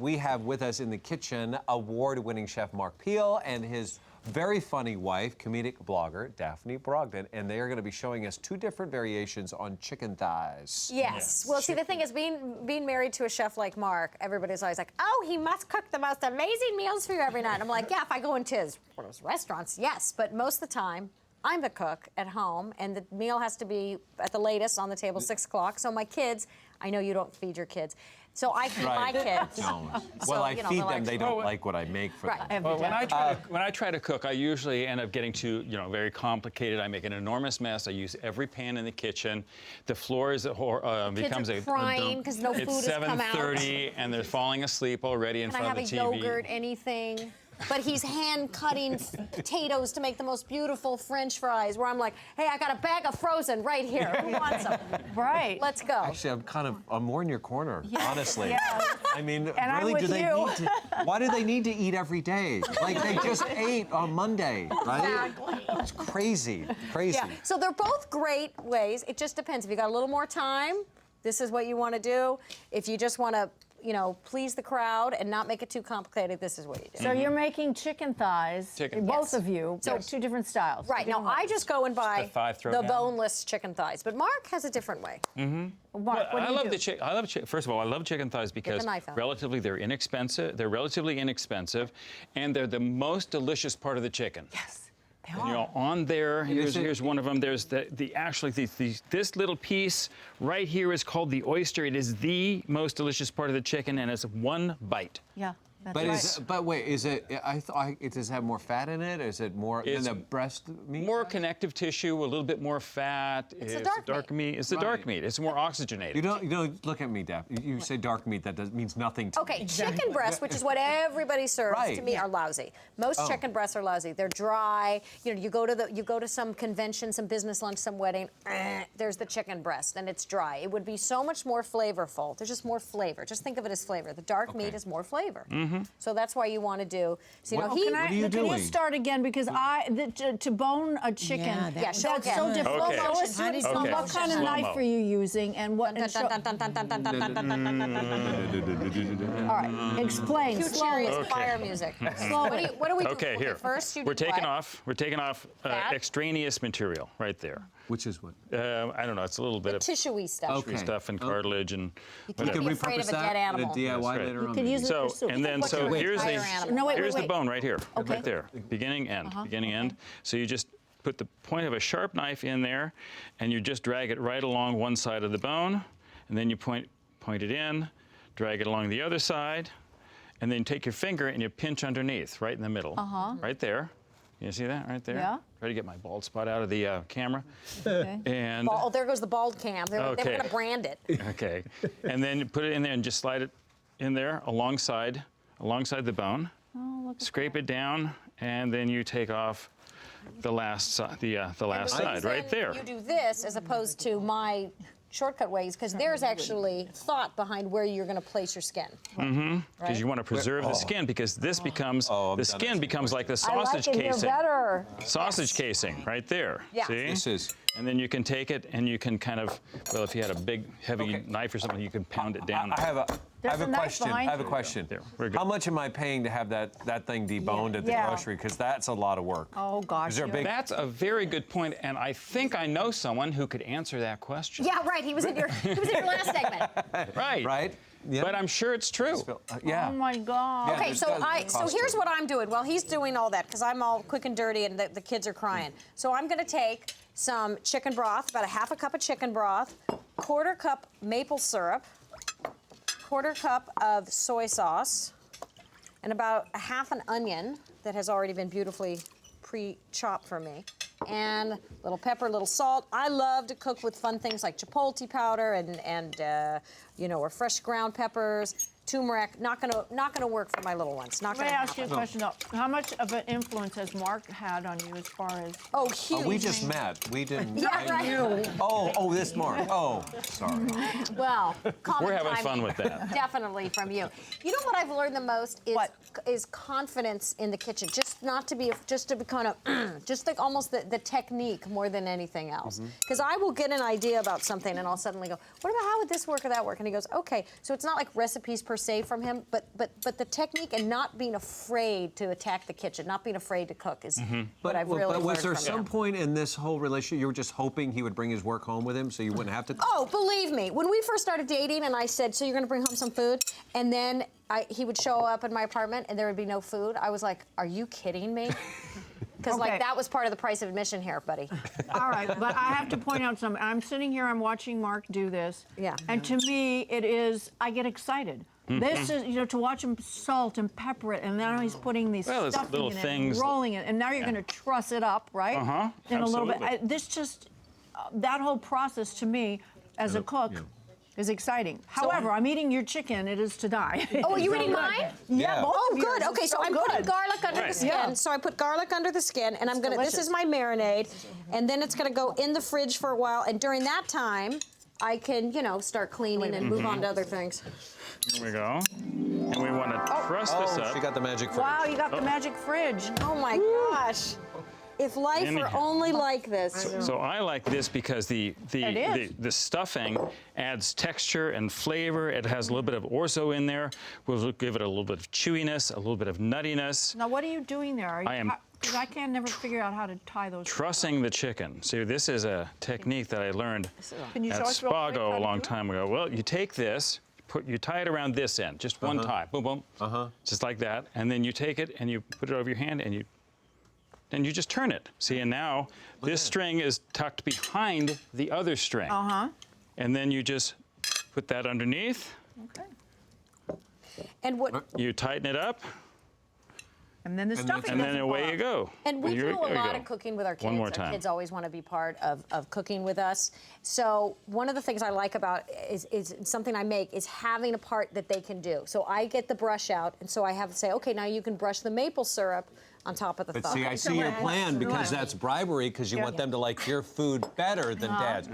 We have with us in the kitchen award-winning chef Mark Peel and his very funny wife, comedic blogger Daphne Brogdon, and they are going to be showing us two different variations on chicken thighs. Yes. Well, see, the thing is, being married to a chef like Mark, everybody's always like, oh, he must cook the most amazing meals for you every night. I'm like, yeah, if I go into one of his restaurants, yes. But most of the time, I'm the cook at home, and the meal has to be at the latest on the table, 6 o'clock. So my kids, I know you don't feed your kids, so I feed my kids. No. So, well, I you know, feed them. like, They don't like what I make for them. Well, when I try to cook, I usually end up getting too, very complicated. I make an enormous mess. I use every pan in the kitchen. The floor is becomes kids are crying because no food has come out. It's 7:30 and they're falling asleep already in front of the TV. Can I have a yogurt, anything? But he's hand-cutting potatoes to make the most beautiful French fries, where I'm like, hey, I got a bag of frozen right here. Who wants them? Right. Let's go. Actually, I'm more in your corner, honestly. Yeah. I mean, And really, I'm with you. why do they need to eat every day? Like, they just ate on Monday, right? Exactly. It's crazy, crazy. Yeah. So they're both great ways. It just depends. If you got a little more time, this is what you want to do. If you just want to, please the crowd and not make it too complicated, this is what you do. So you're making chicken thighs, both of you, So- but two different styles. Right. Now, I just go and buy the thigh throw the down. boneless chicken thighs, but Mark has a different way. Mark, But what do I you love do? the chicken. First of all, I love chicken thighs because knife out. they're inexpensive. They're relatively inexpensive, and they're the most delicious part of the chicken. Yes, they And, are. on there, here's one of them. There's this little piece right here is called the oyster. It is the most delicious part of the chicken, and it's one bite. Yeah. That's But right. but wait, is it? Does it have more fat in it? Is it more than the breast meat? More connective tissue, a little bit more fat. It's the dark meat. It's the dark meat. It's more oxygenated. You don't look at me, Daph. You say dark meat. That means nothing to me. Okay, chicken breasts, which is what everybody serves, to Right. me are lousy. Most chicken breasts are lousy. They're dry. You go to some convention, some business lunch, some wedding. There's the chicken breast, and it's dry. It would be so much more flavorful. There's just more flavor. Just think of it as flavor. The dark meat is more flavor. So that's why you want to do. So What- he. What are you Can you doing? start again? Because to bone a chicken, Yeah, that's show so again. difficult. Okay. Show us Okay. what kind of Slow-mo. knife are you using and what? And show, Dun, dun, dun, dun, dun, dun, dun, dun, dun, dun, dun, dun, dun. all right, explain Cue slowly. serious fire music. Slowly. What do we do? Okay, here. First, you We're do taking what? off Fat? extraneous material right there. Which is what? I don't know. It's a little bit of Tissuey stuff. Okay. stuff and cartilage and You whatever. can't be afraid of a dead animal. at a DIY right. later on. can use it So for soup. and then Put so your here's entire the animal. No, wait, here's wait, the bone right here, Okay. right there, beginning end, beginning end. So you just put the point of a sharp knife in there, and you just drag it right along one side of the bone, and then you point it in, drag it along the other side, and then take your finger and you pinch underneath, right in the middle, right there. You see that right there? Yeah. Try to get my bald spot out of the camera. Okay. And Oh, there goes the bald cam. They were Okay. going to brand it. okay, and then you put it in there and just slide it in there alongside the bone. Oh, look at Scrape it down, and then you take off the last side, the last side, right there. You do this as opposed to my shortcut ways, because there's actually thought behind where you're going to place your skin. Because you want to preserve the skin, because this becomes the skin becomes like the sausage I like it here casing. better. Sausage casing, right there. Yeah. See? This is. And then you can take it and you can kind of, well, if you had a big, heavy knife or something, you can pound it down. I have a There's a knife question. behind I have a you. question. There, we're good. How much am I paying to have that thing deboned at the Yeah. grocery? Because that's a lot of work. Oh gosh. Is there a big? That's a very good point, and I think I know someone who could answer that question. Yeah, right. He was in your last segment. Right. Right? Yeah. But I'm sure it's true. Yeah. Oh my God. Yeah, Okay, there's so gotta be so cost here's to it. what I'm doing. Well, he's doing all that because I'm all quick and dirty and the kids are crying. So I'm going to take some chicken broth, about a half a cup of chicken broth, quarter cup maple syrup, quarter cup of soy sauce, and about a half an onion that has already been beautifully pre-chopped for me, and a little pepper, little salt. I love to cook with fun things like chipotle powder and or fresh ground peppers. Turmeric, not gonna work for my little ones. Not Let gonna me ask you a happen. question though. How much of an influence has Mark had on you as far as? Oh, huge. Oh, we just met. We didn't. Yeah, right. Oh, this Mark. Oh, sorry. Well, We're having timing. fun with that. Definitely from you. You know what I've learned the most is What? is confidence in the kitchen. Just to be kind of just like almost the technique more than anything else. Because I will get an idea about something and I'll suddenly go, what about how would this work or that work? And he goes, okay. So it's not like recipes per say from him, but the technique and not being afraid to attack the kitchen, not being afraid to cook is what I've really But was learned there from some him. point in this whole relationship you were just hoping he would bring his work home with him so you wouldn't have to? Oh, believe me, when we first started dating and I said, so you're gonna bring home some food? And then he would show up in my apartment and there would be no food. I was like, are you kidding me? Because Okay. like that was part of the price of admission here, buddy. All right, but I have to point out something. I'm sitting here, I'm watching Mark do this. Yeah. And to me, it is, I get excited. This is, you know, to watch him salt and pepper it, and now he's putting these Well, it's stuffing little in it, things and rolling it, and now you're going to truss it up, right? In a little bit. absolutely. This just, that whole process to me, as a cook, is exciting. However, I'm eating your chicken. It is to die. Oh, are you eating mine? Yeah. both Oh, of good. yours. Okay, It's so I'm putting good. garlic under the Right. skin. Yeah. So I put garlic under the skin, and I'm gonna. This delicious. is my marinade, and then it's gonna go in the fridge for a while. And during that time, I can, you know, start cleaning and move on to other things. Here we go. And we want to truss this Oh, up. she got the magic fridge. Wow, you got the magic fridge. Oh my gosh! If life were Anyhow. only like this. So I like this because the stuffing adds texture and flavor. It has a little bit of orzo in there. We'll give it a little bit of chewiness, a little bit of nuttiness. Now, what are you doing there? Are you, I am because I can never figure out how to tie those. Trussing the chicken. See, this is a technique that I learned Can you at show us real quick how Spago to a long do it? time ago. Well, you take this, you tie it around this end, just one tie, boom, boom, just like that, and then you take it and you put it over your hand and you just turn it. See, and now this string is tucked behind the other string. And then you just put that underneath, Okay. And what? you tighten it up, And then the stuffing. and then doesn't away fall you out. go. And we There do a you lot go. of cooking with our kids. One more Our time. kids always want to be part of cooking with us. So one of the things I like about is something I make is having a part that they can do. So I get the brush out, and so I have to say, okay, now you can brush the maple syrup on top of the But thumb. see, I see your plan because that's bribery because you want them to like your food better than Dad's.